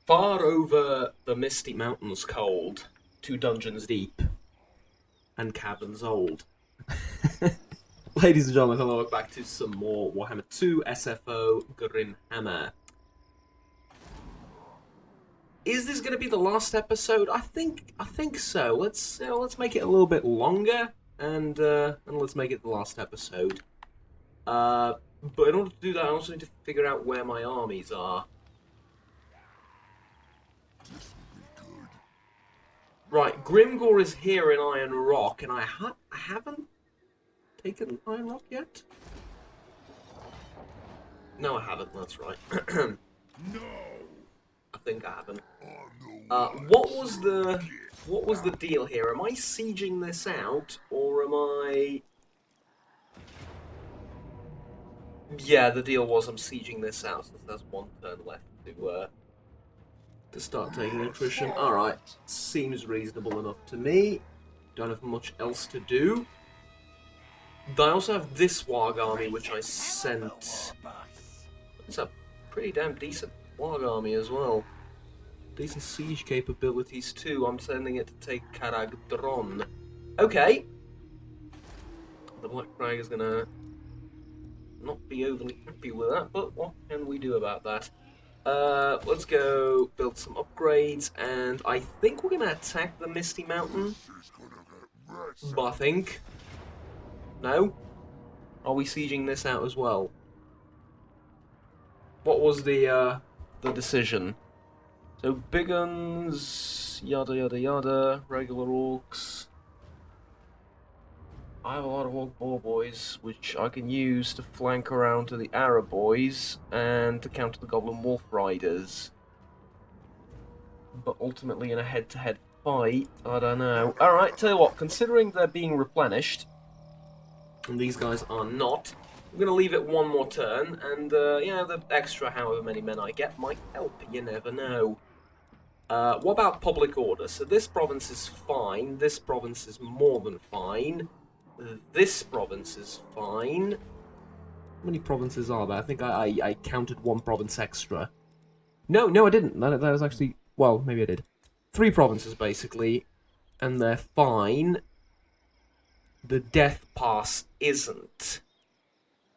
Far over the misty mountains cold, 2 dungeons deep, and caverns old. Ladies and gentlemen, hello, welcome back to some more Warhammer 2 SFO Grimhammer. Is this going to be the last episode? I think so. Let's make it a little bit longer, and let's make it the last episode. But in order to do that, I also need to figure out where my armies are. Right, Grimgor is here in Iron Rock, and I haven't taken Iron Rock yet? No, I haven't, that's right. No. I think I haven't. What was the deal here? Am I sieging this out, or am I... Yeah, the deal was I'm sieging this out, since there's one turn left to start taking attrition. Alright, seems reasonable enough to me. Don't have much else to do. I also have this Warg army, which I sent... It's a pretty damn decent Warg army as well. Decent siege capabilities too. I'm sending it to take Carag Dron. Okay. The Black Crag is gonna not be overly happy with that, but what can we do about that? Let's go build some upgrades, and I think we're gonna attack the Misty Mountain. But I think... No? Are we sieging this out as well? What was the decision? So, big guns, yada yada yada, regular orcs. I have a lot of orc boar boys, which I can use to flank around to the Arab boys and to counter the Goblin Wolf Riders. But ultimately, in a head-to-head fight, I don't know. Alright, tell you what, considering they're being replenished, and these guys are not, I'm going to leave it one more turn, and yeah, the extra however many men I get might help, you never know. What about public order? So this province is fine, this province is more than fine, this province is fine. How many provinces are there? I think I counted one province extra. No, I didn't. That was actually... Well, maybe I did. 3 provinces, basically, and they're fine. The Death Pass isn't.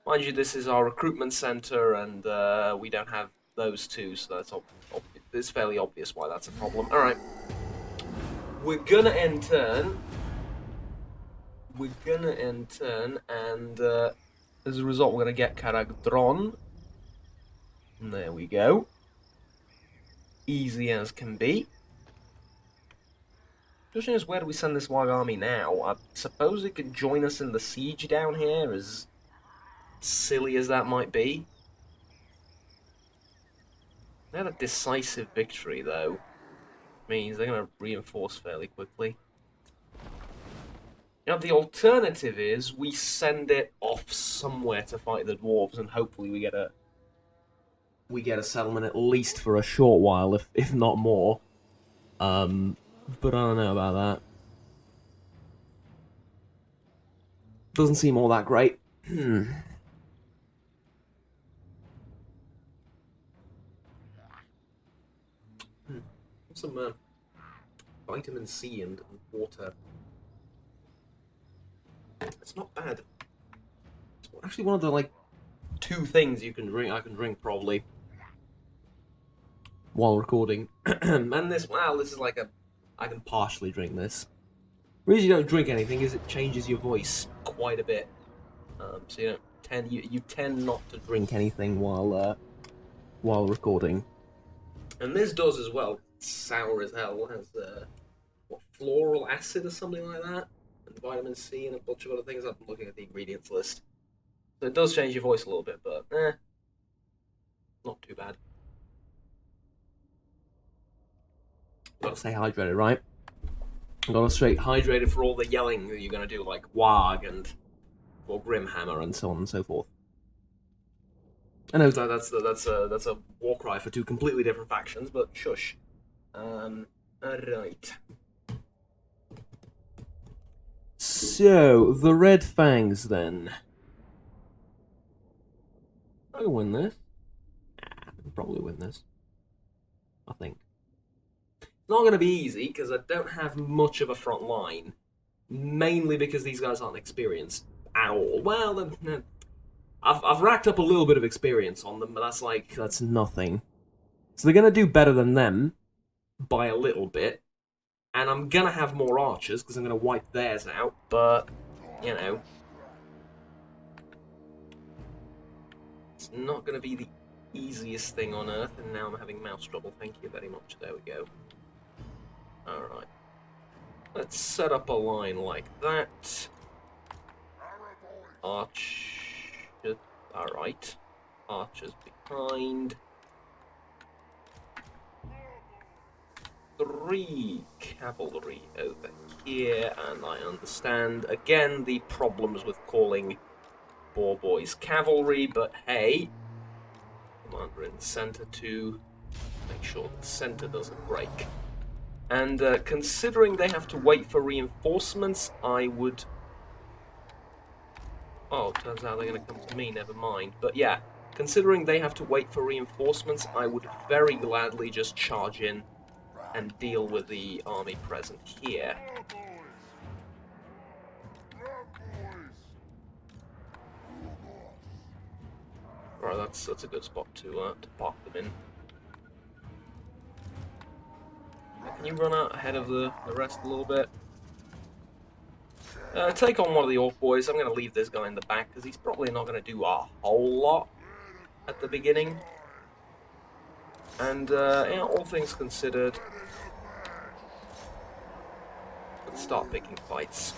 Mind you, this is our recruitment center, and we don't have those two, so that's it's fairly obvious why that's a problem. Alright. We're gonna end turn. And as a result, we're gonna get Carag Dron. And there we go. Easy as can be. The question is, where do we send this Warg army now? I suppose it could join us in the siege down here, as silly as that might be. They had a decisive victory, though. Means they're going to reinforce fairly quickly. You know, the alternative is we send it off somewhere to fight the dwarves, and hopefully we get a settlement at least for a short while, if not more. But I don't know about that. Doesn't seem all that great. Some vitamin C and water. It's not bad. It's actually one of the 2 things you can drink. I can drink probably while recording. And this is like I can partially drink this. The reason you don't drink anything is it changes your voice quite a bit. So you tend not to drink anything while recording. And this does as well. It's sour as hell. It has floral acid or something like that, and vitamin C and a bunch of other things. I'm looking at the ingredients list. So it does change your voice a little bit, but not too bad. Gotta stay hydrated, right? Gotta stay hydrated for all the yelling that you're gonna do, like Warg and or Grimhammer and so on and so forth. I know that's a war cry for 2 completely different factions, but shush. Alright. So, the Red Fangs, then. I can win this. I can probably win this. I think. It's not going to be easy, because I don't have much of a front line. Mainly because these guys aren't experienced at all. Well, then, I've racked up a little bit of experience on them, but that's nothing. So they're going to do better than them by a little bit. And I'm going to have more archers, because I'm going to wipe theirs out, but, you know. It's not going to be the easiest thing on earth, and now I'm having mouse trouble. Thank you very much. There we go. Alright. Let's set up a line like that. Archers. Alright. Archers behind. 3 cavalry over here, and I understand, again, the problems with calling Boar Boys cavalry, but hey, commander in the center to make sure the center doesn't break. And considering they have to wait for reinforcements, I would... Oh, turns out they're going to come to me, never mind. But yeah, considering they have to wait for reinforcements, I would very gladly just charge in and deal with the army present here. Right, that's a good spot to park them in. Can you run out ahead of the rest a little bit? Take on one of the Orc boys. I'm going to leave this guy in the back because he's probably not going to do a whole lot at the beginning. And, yeah, all things considered, let's start picking fights.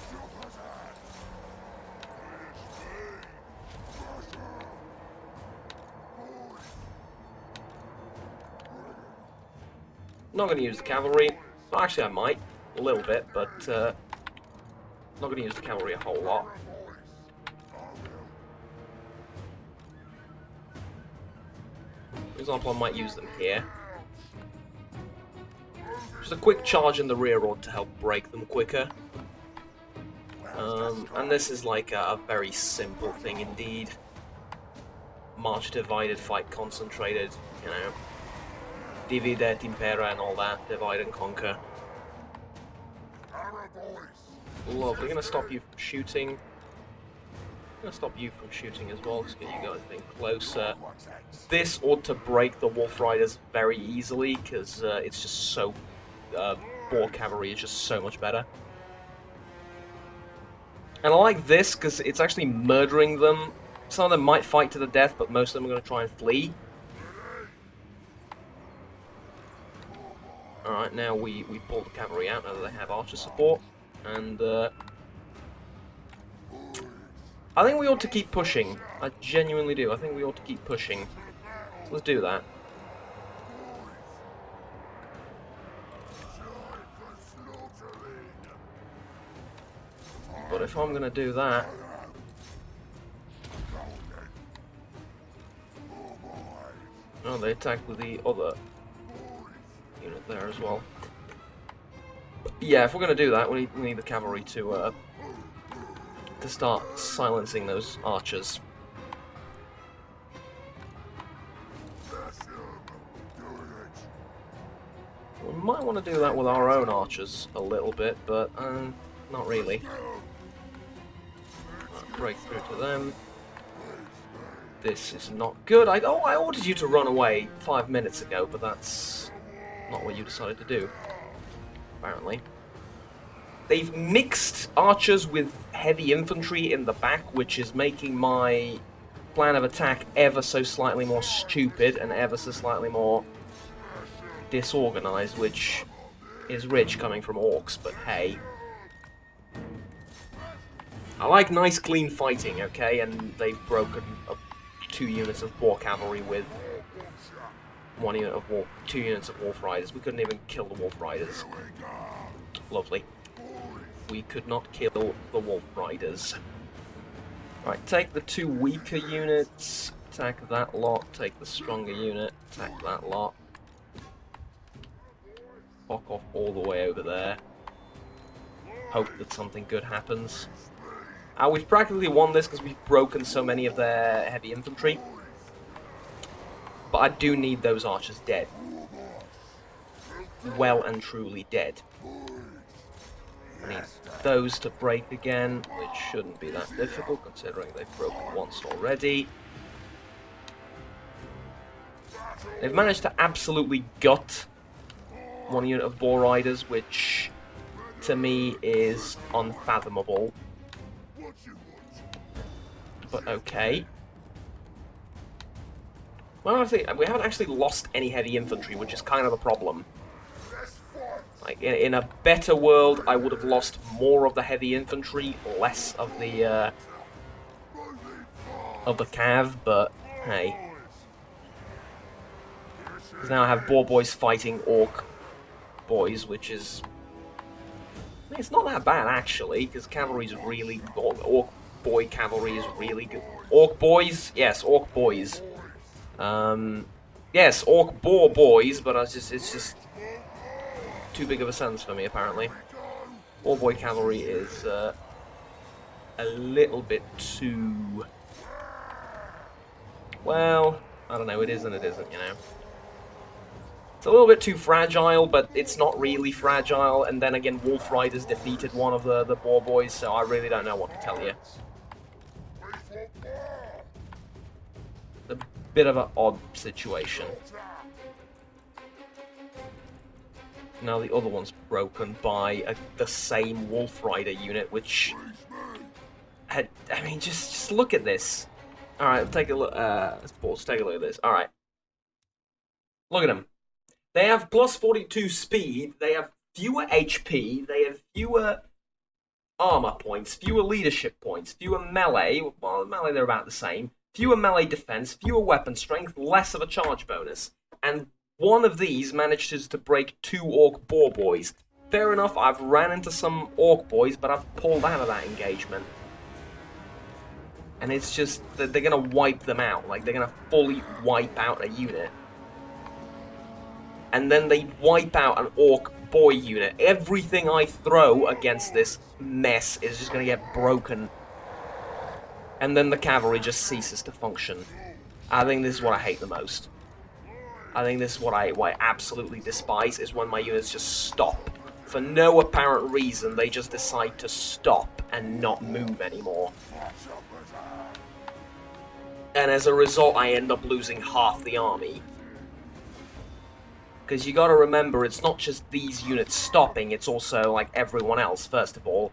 Not going to use the cavalry. Well, actually, I might. A little bit, but not going to use the cavalry a whole lot. For example, I might use them here. Just a quick charge in the rear ought to help break them quicker. And this is like a very simple thing indeed. March divided, fight concentrated, you know. Divide et impera and all that, divide and conquer. Lovely, gonna stop you from shooting. Gonna stop you from shooting as well, to get you guys a bit closer. This ought to break the Wolf Riders very easily, because it's just so... Boar Cavalry is just so much better. And I like this, because it's actually murdering them. Some of them might fight to the death, but most of them are going to try and flee. Alright, now we pull the cavalry out now that they have archer support. And, I think we ought to keep pushing. I genuinely do. I think we ought to keep pushing. So let's do that. But if I'm going to do that... Oh, they attacked with the other unit there as well. But yeah, if we're going to do that, we need the cavalry to start silencing those archers. We might want to do that with our own archers a little bit, but not really. Break through to them. This is not good. I ordered you to run away 5 minutes ago, but that's not what you decided to do, apparently. They've mixed archers with heavy infantry in the back, which is making my plan of attack ever so slightly more stupid and ever so slightly more disorganized, which is rich coming from orcs, but hey. I like nice clean fighting, okay, and they've broken up 2 units of Boar Cavalry with 2 units of Wolf Riders. We couldn't even kill the Wolf Riders. Lovely. We could not kill the Wolf Riders. Right, take the 2 weaker units, attack that lot, take the stronger unit, attack that lot. Fuck off all the way over there. Hope that something good happens. We've practically won this because we've broken so many of their heavy infantry. But I do need those archers dead. well and truly dead. I need those to break again, which shouldn't be that difficult considering they've broken once already. They've managed to absolutely gut one unit of Boar Riders, which to me is unfathomable. But okay. Well, I think we haven't actually lost any heavy infantry, which is kind of a problem. Like in a better world, I would have lost more of the heavy infantry, less of the cav. But hey, because now I have Boar Boys fighting Orc Boys, which is it's not that bad actually, because cavalry is really Orc Boy cavalry is really good. Orc Boys, yes, Orc Boys. Yes, Orc Boar Boys, but it's just too big of a sentence for me, apparently. Boar Boy Cavalry is a little bit too... Well, I don't know, it is and it isn't, you know. It's a little bit too fragile, but it's not really fragile, and then again, Wolf Riders defeated one of the Boar Boys, so I really don't know what to tell you. A bit of an odd situation. Now the other one's broken by the same Wolf Rider unit, which had, I mean, just look at this. All right, take a look. Let's pause. Take a look at this. All right, look at them. They have plus 42 speed. They have fewer HP. They have fewer armor points, fewer leadership points, fewer melee. Well, melee they're about the same. Fewer melee defense, fewer weapon strength, less of a charge bonus, and one of these manages to break 2 Orc Boar Boys. Fair enough, I've ran into some Orc Boys, but I've pulled out of that engagement. And it's just that they're going to wipe them out. Like, they're going to fully wipe out a unit. And then they wipe out an Orc Boy unit. Everything I throw against this mess is just going to get broken. And then the cavalry just ceases to function. I think this is what I hate the most. I think this is what I absolutely despise, is when my units just stop. For no apparent reason, they just decide to stop and not move anymore. And as a result, I end up losing half the army. Because you gotta remember, it's not just these units stopping, it's also, like, everyone else, first of all.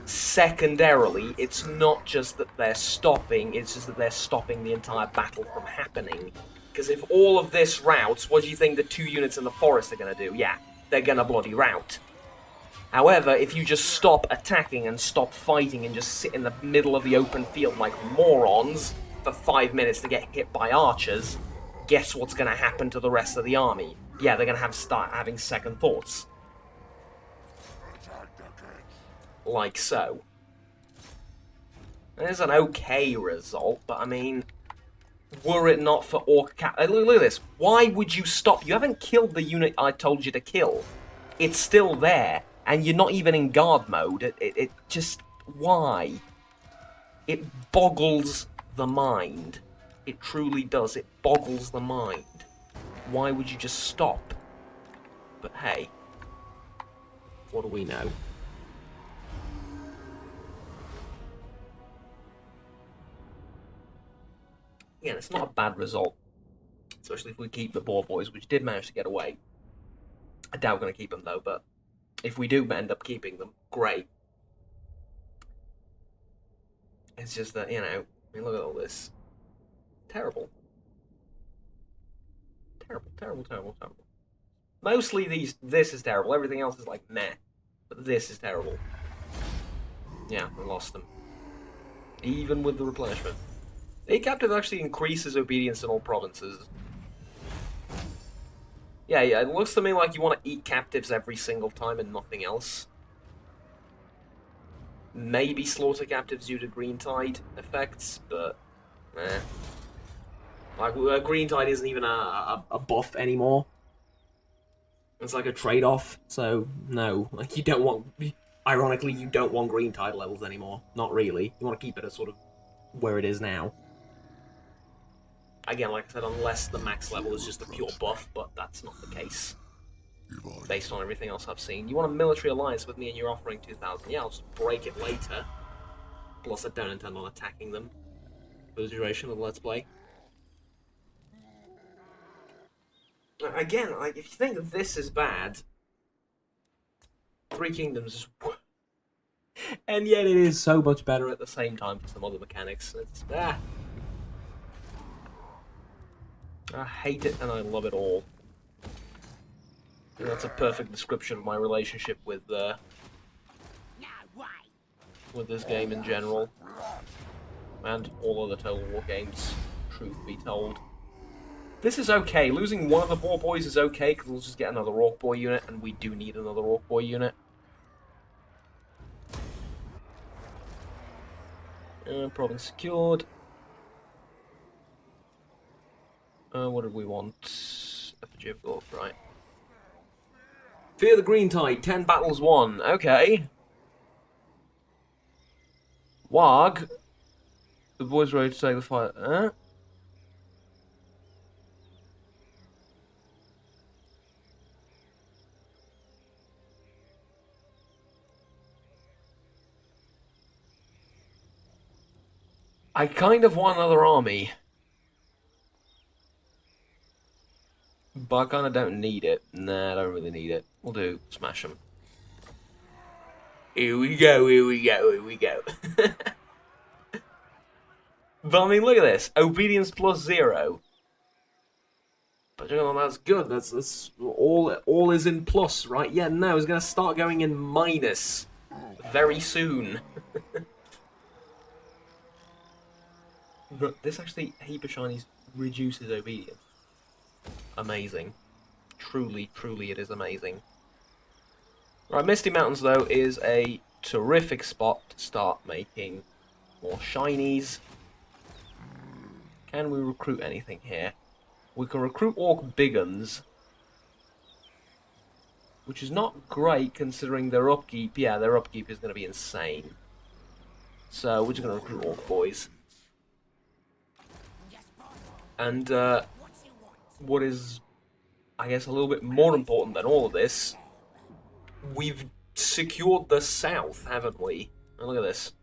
Secondarily, it's not just that they're stopping, it's just that they're stopping the entire battle from happening. Because if all of this routes, what do you think the 2 units in the forest are going to do? Yeah, they're going to bloody rout. However, if you just stop attacking and stop fighting and just sit in the middle of the open field like morons for 5 minutes to get hit by archers, guess what's going to happen to the rest of the army? Yeah, they're going to start having second thoughts. Like so. There's an okay result, but I mean... Were it not for Orc Cap... Look at this. Why would you stop? You haven't killed the unit I told you to kill. It's still there, and you're not even in guard mode. It just... Why? It boggles the mind. It truly does. It boggles the mind. Why would you just stop? But hey. What do we know? Again, it's not a bad result, especially if we keep the Boar Boys, which did manage to get away. I doubt we're going to keep them, though, but if we do end up keeping them, great. It's just that, you know, I mean, look at all this. Terrible. Terrible, terrible, terrible, terrible. Mostly this is terrible. Everything else is like meh. But this is terrible. Yeah, we lost them. Even with the replenishment. A captive actually increases obedience in all provinces. Yeah, it looks to me like you want to eat captives every single time and nothing else. Maybe slaughter captives due to green tide effects, but eh. Like, green tide isn't even a buff anymore. It's like a trade-off, so no. Like, you don't want... Ironically, you don't want green tide levels anymore. Not really. You want to keep it at sort of where it is now. Again, like I said, unless the max level is just a pure buff, but that's not the case. based on everything else I've seen. You want a military alliance with me and you're offering 2,000. Yeah, I'll just break it later. Plus, I don't intend on attacking them for the duration of the Let's Play. Again, like, if you think that this is bad, Three Kingdoms is... and yet it is so much better at the same time for some other mechanics. It's... I hate it and I love it all. And that's a perfect description of my relationship with this game in general. And all other Total War games, truth be told. This is okay. Losing one of the Boar Boys is okay, because we'll just get another Orc Boy unit, and we do need another Orc Boy unit. Province secured. What did we want? Effigy of Gork, right. Fear the Green Tide, 10 battles won. Okay. Warg. The boys ready to take the fight. I kind of want another army. But I kind of don't need it. Nah, I don't really need it. We'll do smash them. Here we go, here we go, here we go. But I mean, look at this. Obedience plus 0. But you know, that's good. That's all is in plus, right? Yeah, no, it's gonna start going in minus very soon. But this actually, Heap of Shinies reduces obedience. Amazing. Truly, truly it is amazing. Right, Misty Mountains, though, is a terrific spot to start making more shinies. Can we recruit anything here? We can recruit Orc Biguns, which is not great considering their upkeep. Yeah, their upkeep is going to be insane. So we're just going to recruit Orc Boys. And what is, I guess, a little bit more important than all of this, we've secured the south, haven't we? Oh, look at this.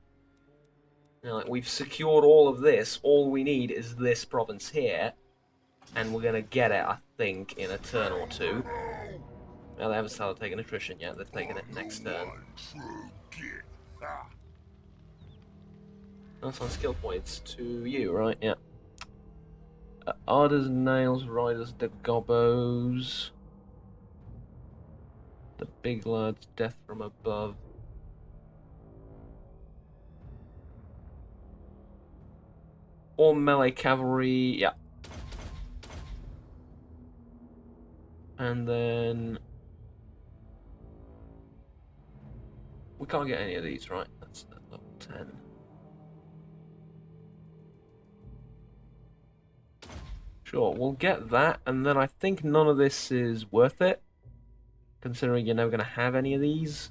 You know, like, we've secured all of this. All we need is this province here. And we're going to get it, I think, in a turn or two. Well, they haven't started taking attrition yet. They're taking it next turn. That's on skill points to you, right? Yeah. Arders, Nails, Riders, the Gobbos. The Big Lads, Death from Above. All melee cavalry, yeah. And then... we can't get any of these, right? That's at level 10. Sure, we'll get that, and then I think none of this is worth it, considering you're never going to have any of these.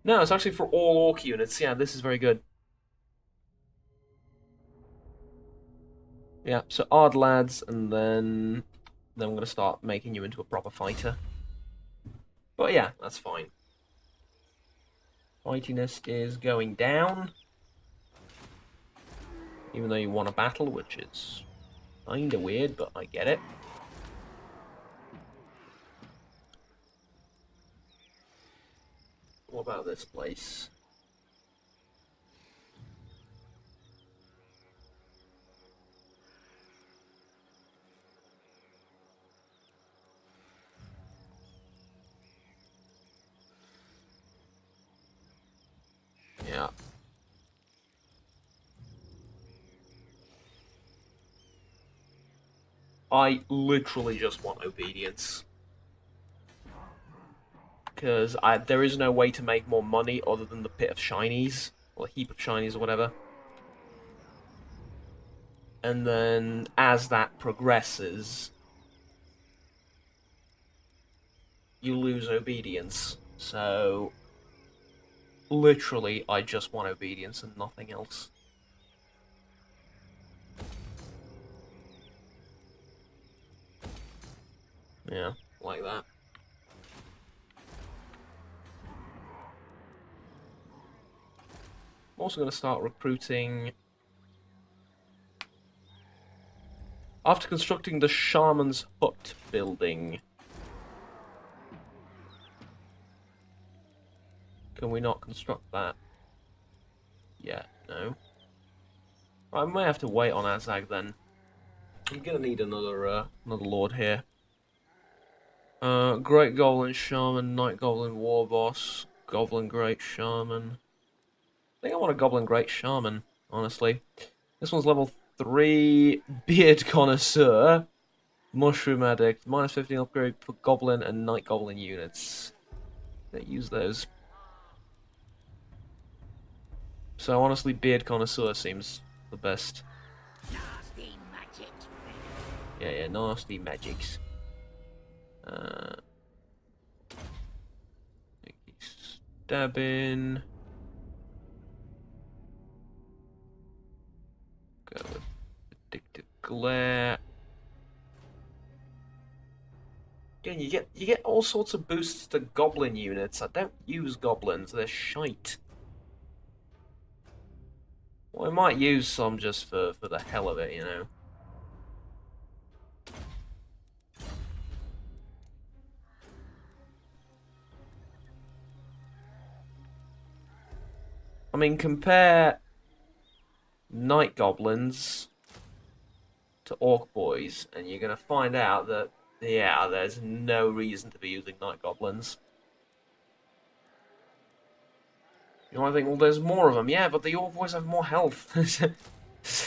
No, it's actually for all Orc units. Yeah, this is very good. Yeah, so Ard lads, and then I'm going to start making you into a proper fighter. But yeah, that's fine. Fightiness is going down. Even though you want a battle, which is kinda weird, but I get it. What about this place? Yeah. I literally just want obedience. Because there is no way to make more money other than the Pit of Shinies, or a Heap of Shinies, or whatever. And then, as that progresses, you lose obedience. So, literally, I just want obedience and nothing else. Yeah, like that. I'm also going to start recruiting... After constructing the Shaman's Hut building... Can we not construct that? Yeah, no. I might have to wait on Azag then. I'm gonna need another lord here. Great Goblin Shaman, Night Goblin War Boss, Goblin Great Shaman. I think I want a Goblin Great Shaman, honestly. This one's level 3, Beard Connoisseur, Mushroom Addict, minus 15 upgrade for Goblin and Night Goblin units. They use those. So honestly, Beard Connoisseur seems the best. Nasty magic. Yeah, nasty magics. Stabbing. Go with Addictive Glare. Again, you get all sorts of boosts to goblin units. I don't use goblins, they're shite. Well, I might use some just for the hell of it, you know. I mean, compare Night Goblins to Orc Boys, and you're going to find out that, yeah, there's no reason to be using Night Goblins. You might think, well, there's more of them. Yeah, but the Orc Boys have more health.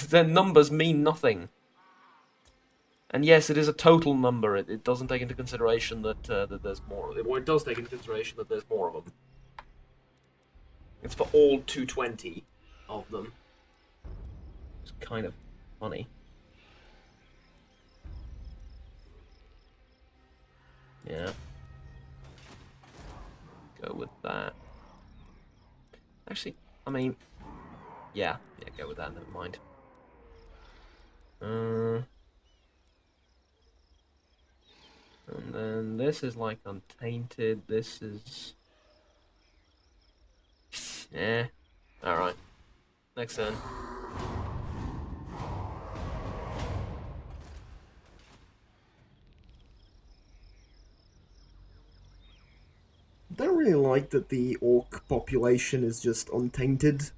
Their numbers mean nothing. And yes, it is a total number. It doesn't take into consideration that that there's more. Well, it does take into consideration that there's more of them. It's for all 220 of them. It's kind of funny. Yeah. Go with that. Actually, I mean, yeah, go with that. Never mind. And then this is like Untainted. This is... Yeah. Alright. Next turn. I don't really like that the orc population is just untainted.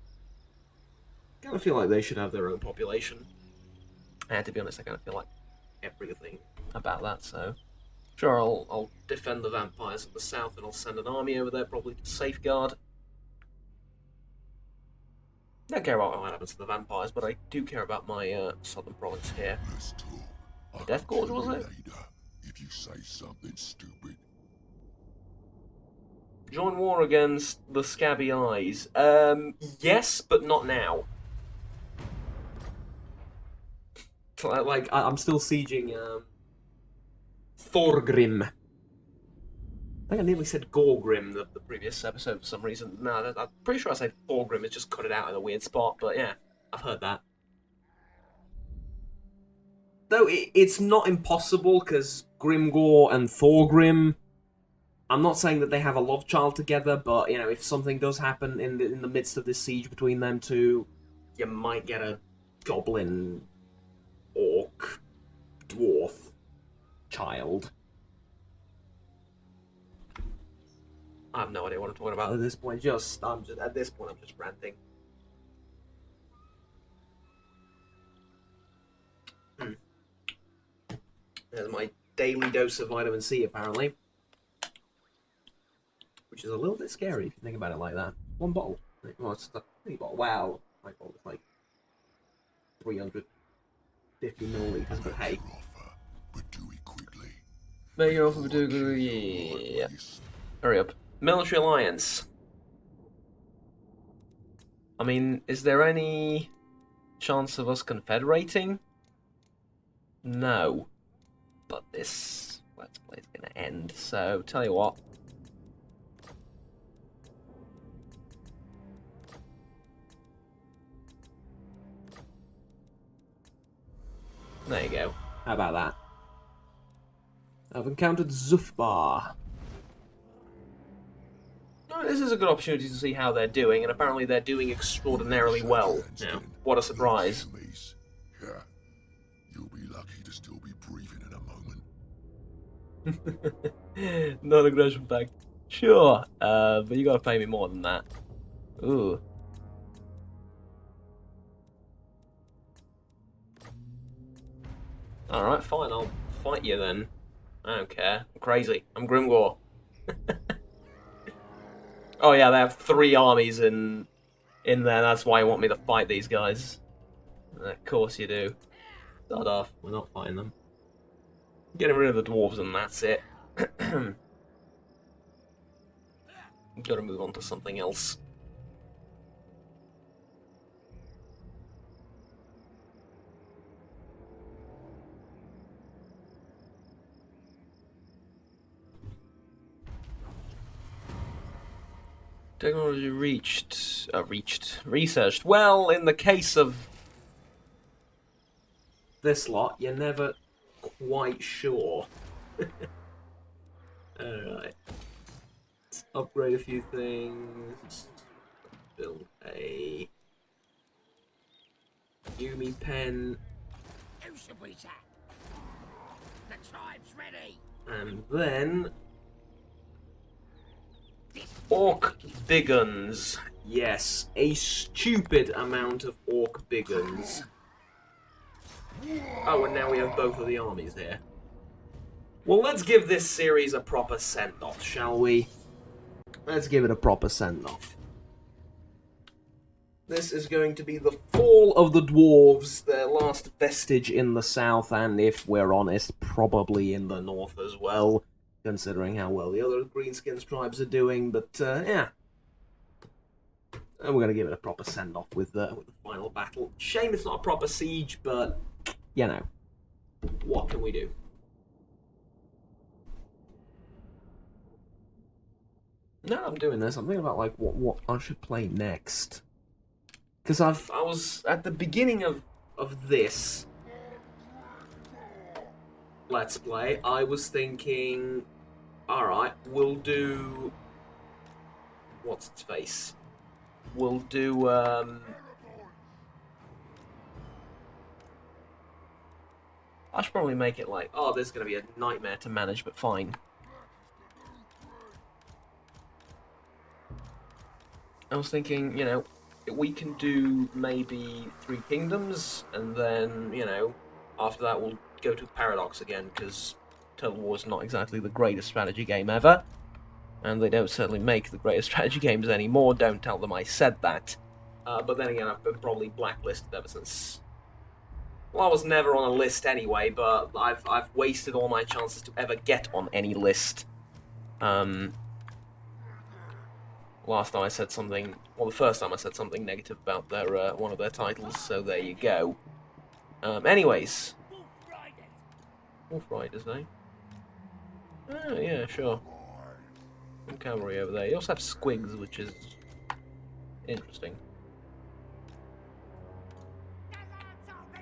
I kind of feel like they should have their own population. And to be honest, I kind of feel like everything about that, so... Sure, I'll defend the vampires in the south, and I'll send an army over there, probably to safeguard. I don't care about what happens to the vampires, but I do care about my southern province here. Death Gorge, was it? If you say something stupid. Join war against the Scabby Eyes. Yes, but not now. Like, I'm still sieging, Thorgrim. I think I nearly said Gorgrim the previous episode for some reason. No, I'm pretty sure I said Thorgrim. It's just cut it out in a weird spot, but yeah, I've heard that. Though it's not impossible, because Grimgor and Thorgrim, I'm not saying that they have a love child together, but, you know, if something does happen in the midst of this siege between them two, you might get a goblin, orc, dwarf child. I have no idea what I'm talking about at this point. At this point, I'm just ranting. There's my daily dose of vitamin C, apparently. Which is a little bit scary if you think about it like that. One bottle. Well, it's a big bottle. Wow. My bottle is like 350 milliliters, but hey. But do it quickly. Make your offer, do yeah. Hurry up. Military alliance. I mean, is there any chance of us confederating? No. But this Let's Play is going to end, so tell you what. There you go. How about that? I've encountered Zufbar. Oh, this is a good opportunity to see how they're doing, and apparently they're doing extraordinarily well. Now, what a surprise. Yeah. You'll be lucky to still be breathing in a moment. Non-aggression pact. Sure, but you gotta pay me more than that. Ooh. Alright, fine, I'll fight you then. I don't care. I'm crazy. I'm Grimgor. Oh yeah, they have 3 armies in there, that's why you want me to fight these guys. Of course you do. Start off, we're not fighting them. Getting rid of the dwarves and that's it. Gotta move on to something else. Technology researched. Well, in the case of this lot, you're never quite sure. Alright. Let's upgrade a few things. Build a Yumi pen. Who should we attack? The tribe's ready. And then Orc Biguns. Yes, a stupid amount of Orc Biguns. Oh, and now we have both of the armies here. Well, let's give this series a proper send-off, shall we? Let's give it a proper send-off. This is going to be the fall of the dwarves, their last vestige in the south, and if we're honest, probably in the north as well, considering how well the other Greenskins tribes are doing, but yeah. And we're going to give it a proper send-off with the final battle. Shame it's not a proper siege, but, you know, what can we do? Now I'm doing this, I'm thinking about, like, what I should play next. Because I was at the beginning of this Let's Play, I was thinking, alright, we'll do... What's its face? We'll do, I should probably make it like, oh, this is going to be a nightmare to manage, but fine. I was thinking, you know, we can do maybe 3 Kingdoms, and then, you know, after that we'll go to Paradox again, because Total War is not exactly the greatest strategy game ever, and they don't certainly make the greatest strategy games anymore, don't tell them I said that. But then again, I've been probably blacklisted ever since... Well, I was never on a list anyway, but I've wasted all my chances to ever get on any list. Last time I said something, well, the first time I said something negative about their one of their titles, so there you go. Anyways. Wolf Riders, eh? Oh, yeah, sure. Some cavalry over there. You also have squigs, which is interesting.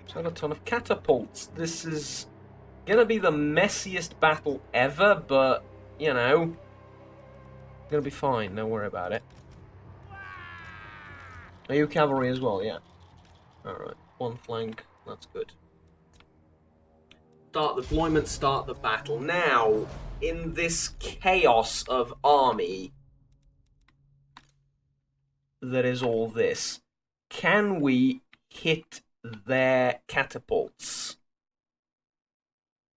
So I have a ton of catapults. This is gonna be the messiest battle ever, but, you know, gonna be fine, don't worry about it. Are you cavalry as well? Yeah. Alright, 1 flank, that's good. Start deployment, start the battle. Now, in this chaos of army that is all this, can we hit their catapults?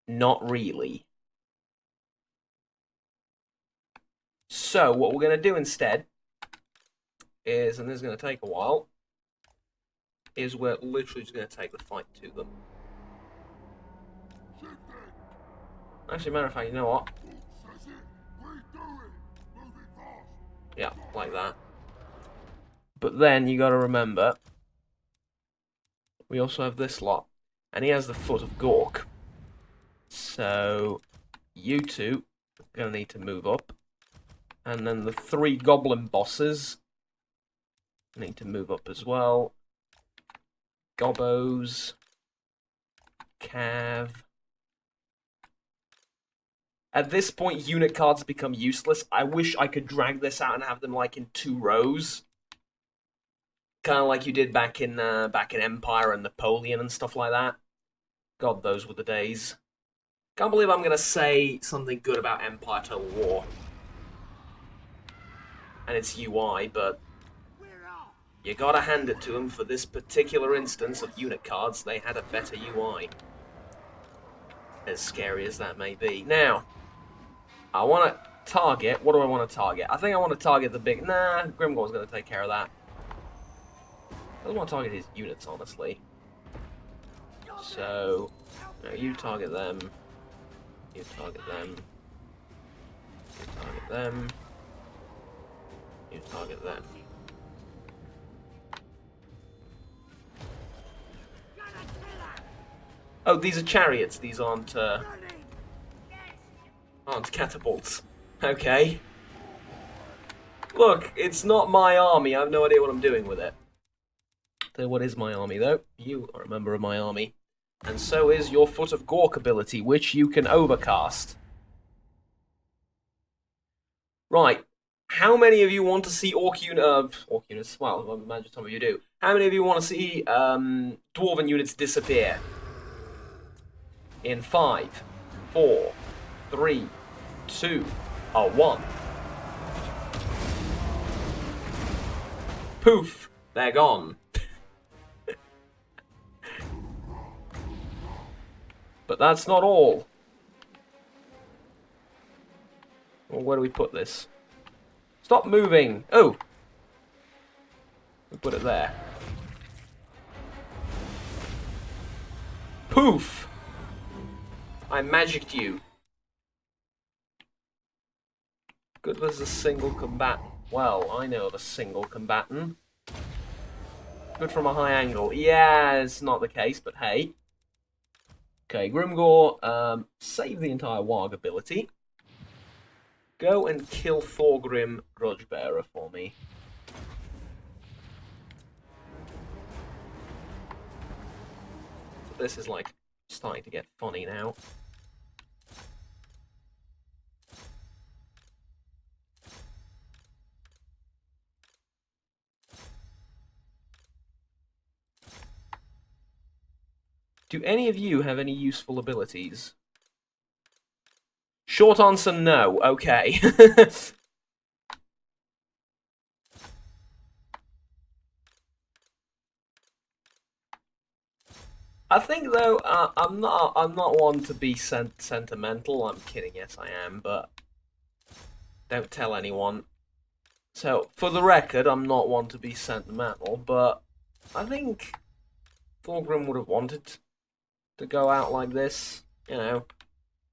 Not really. So, what we're going to do instead is, and this is going to take a while, is we're literally just going to take the fight to them. Actually, matter of fact, you know what? Yeah, like that. But then, you got to remember, we also have this lot, and he has the Foot of Gork. So, you two are going to need to move up. And then the 3 goblin bosses need to move up as well. Gobbos. Cav. At this point, unit cards become useless. I wish I could drag this out and have them like in 2 rows. Kind of like you did back in Empire and Napoleon and stuff like that. God, those were the days. Can't believe I'm going to say something good about Empire Total War. And its UI, but you gotta hand it to them for this particular instance of unit cards. They had a better UI. As scary as that may be. Now, I want to target... What do I want to target? I think I want to target the big... Nah, Grimgor's going to take care of that. I don't want to target his units, honestly. So, now you target them. You target them. You target them. You target them. Oh, these are chariots. These aren't catapults. Okay. Look, it's not my army. I have no idea what I'm doing with it. So what is my army, though? You are a member of my army. And so is your Foot of Gork ability, which you can overcast. Right. How many of you want to see orc units? Well, I imagine some of you do. How many of you want to see dwarven units disappear? In 5, 4, 3, 2, 1. Poof! They're gone. But that's not all. Well, where do we put this? Stop moving! Oh! We put it there. Poof! I magicked you. Good as a single combatant. Well, I know the single combatant. Good from a high angle. Yeah, it's not the case, but hey. Okay, Grimgor, save the entire Warg ability. Go and kill Thorgrim Grudgebearer for me. This is like starting to get funny now. Do any of you have any useful abilities? Short answer, no. Okay. I think though, I'm not one to be sentimental. I'm kidding. Yes, I am, but don't tell anyone. So, for the record, I'm not one to be sentimental, but I think Thorgrim would have wanted to go out like this, you know.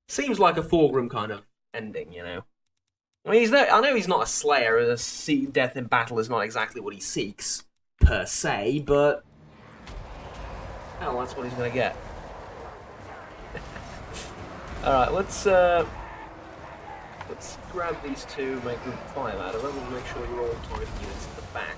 Seems like a Thorgrim kind of ending, you know. I mean, I know he's not a slayer, death in battle is not exactly what he seeks, per se, but... Hell, that's what he's gonna get. Alright, let's grab these two, make them 5 out of them, and make sure you're all target units in the back.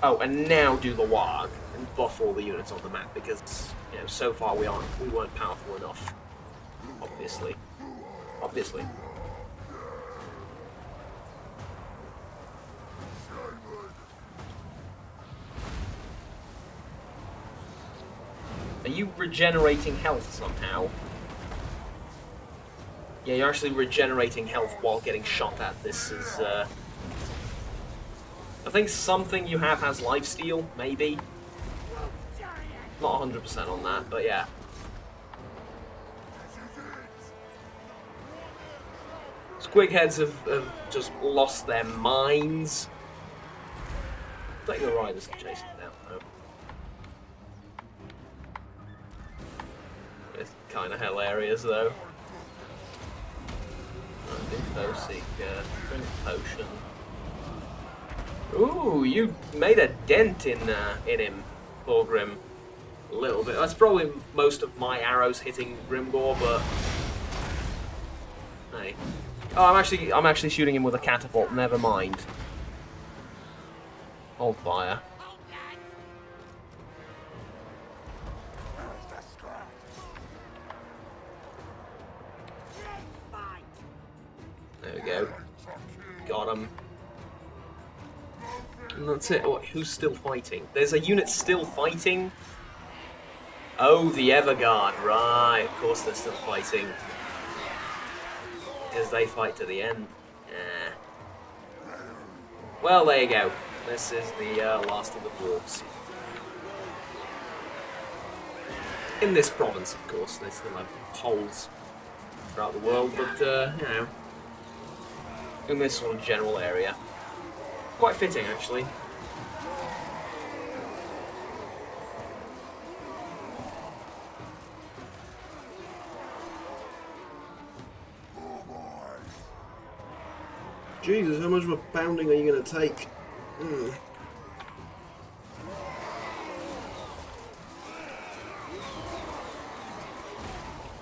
Oh, and now do the Warg and buff all the units on the map because, you know, so far we weren't powerful enough. Obviously. Are you regenerating health somehow? Yeah, you're actually regenerating health while getting shot at. This is, I think something you have has lifesteal, maybe. Not 100% on that, but yeah. Squigheads have just lost their minds. I think the riders are chasing them down, though. It's kind of hilarious, though. Seek, drink potion. Ooh, you made a dent in him, Thorgrim. A little bit. That's probably most of my arrows hitting Grimgor, but hey. Oh, I'm actually shooting him with a catapult. Never mind. Hold fire. we go. Got him. And that's it. Oh, who's still fighting? There's a unit still fighting. Oh, the Everguard. Right, of course they're still fighting. As they fight to the end. Well, there you go. This is the last of the dwarves. In this province, of course. They still have holes throughout the world, but, you know, in this sort of general area. Quite fitting, actually. Jesus, how much of a pounding are you going to take?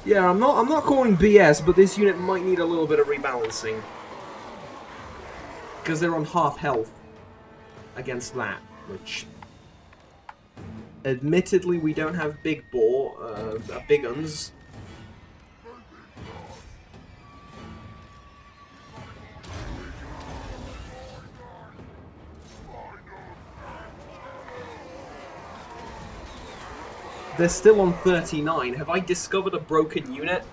Yeah, I'm not calling BS, but this unit might need a little bit of rebalancing. Because they're on half health against that, which... Admittedly, we don't have big bore, big uns. They're still on 39. Have I discovered a broken unit?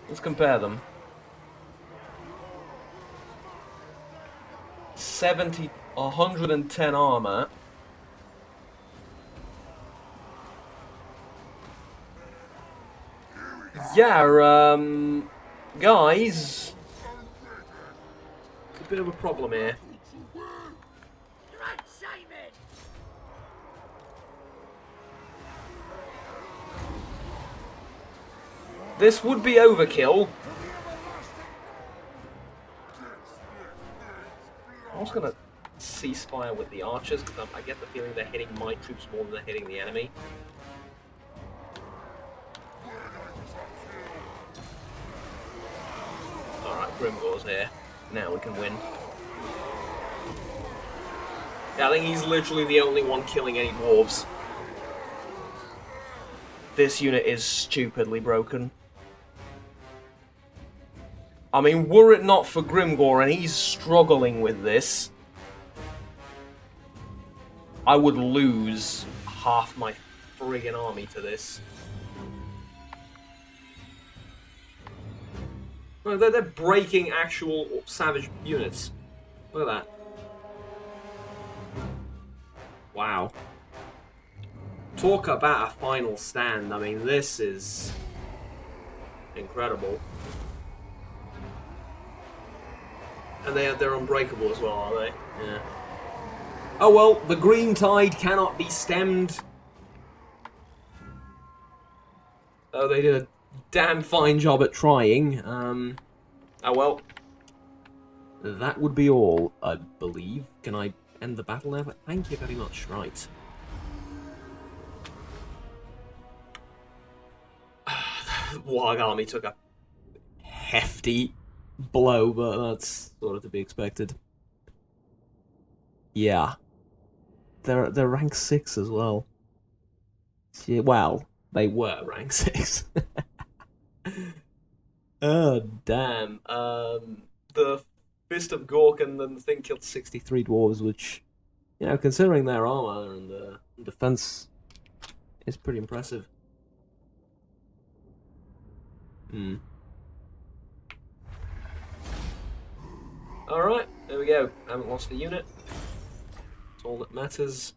Let's compare them. 110 armor. Yeah, guys. It's a bit of a problem here. This would be overkill. I was gonna ceasefire with the archers because I get the feeling they're hitting my troops more than they're hitting the enemy. Alright, Grimgor's here. Now we can win. Yeah, I think he's literally the only one killing any dwarves. This unit is stupidly broken. I mean, were it not for Grimgor and he's struggling with this, I would lose half my friggin' army to this. No, they're breaking actual savage units. Look at that. Wow. Talk about a final stand. I mean, this is incredible. And they're unbreakable as well, are they? Yeah. Oh well, the green tide cannot be stemmed. Oh, they did a damn fine job at trying. Oh well. That would be all, I believe. Can I end the battle now? Thank you very much. Right. Warg army took a hefty blow, but that's sort of to be expected. Yeah. They're rank 6 as well. Yeah, well, they were rank 6. Oh, damn. The Fist of Gork and then the thing killed 63 dwarves, which, you know, considering their armor and defense, is pretty impressive. Alright, there we go. Haven't lost a unit. That's all that matters.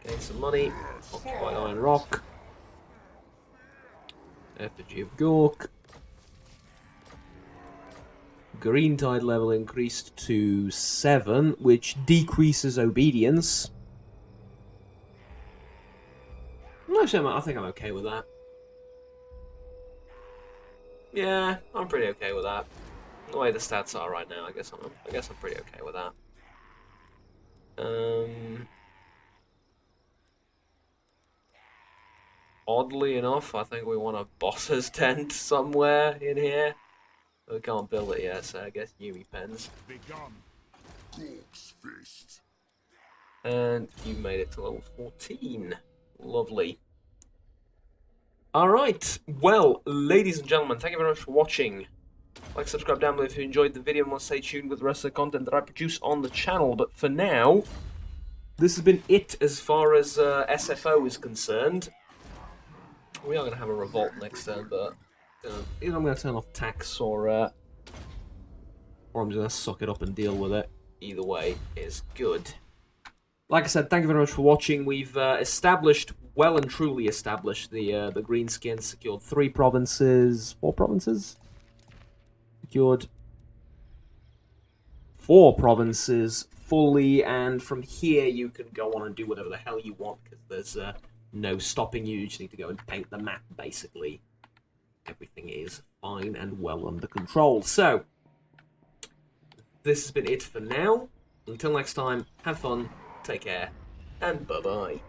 Gain some money. Occupy Iron Rock. Effigy of Gork. Green Tide level increased to 7, which decreases obedience. Actually, I think I'm okay with that. Yeah, I'm pretty okay with that. The way the stats are right now, I guess I'm pretty okay with that. Oddly enough, I think we want a boss's tent somewhere in here. We can't build it yet, so I guess Yumi pens. And you made it to level 14. Lovely. Alright, well, ladies and gentlemen, thank you very much for watching Like, subscribe down below if you enjoyed the video and want to stay tuned with the rest of the content that I produce on the channel. But for now, this has been it as far as SFO is concerned. We are going to have a revolt next turn, but either I'm going to turn off tax or I'm just going to suck it up and deal with it. Either way is good. Like I said, thank you very much for watching. We've well and truly established the greenskins, secured 4 provinces? Secured 4 provinces fully, and from here you can go on and do whatever the hell you want, because there's no stopping you. You just need to go and paint the map, basically. Everything is fine and well under control. So, this has been it for now. Until next time, have fun, take care, and bye-bye.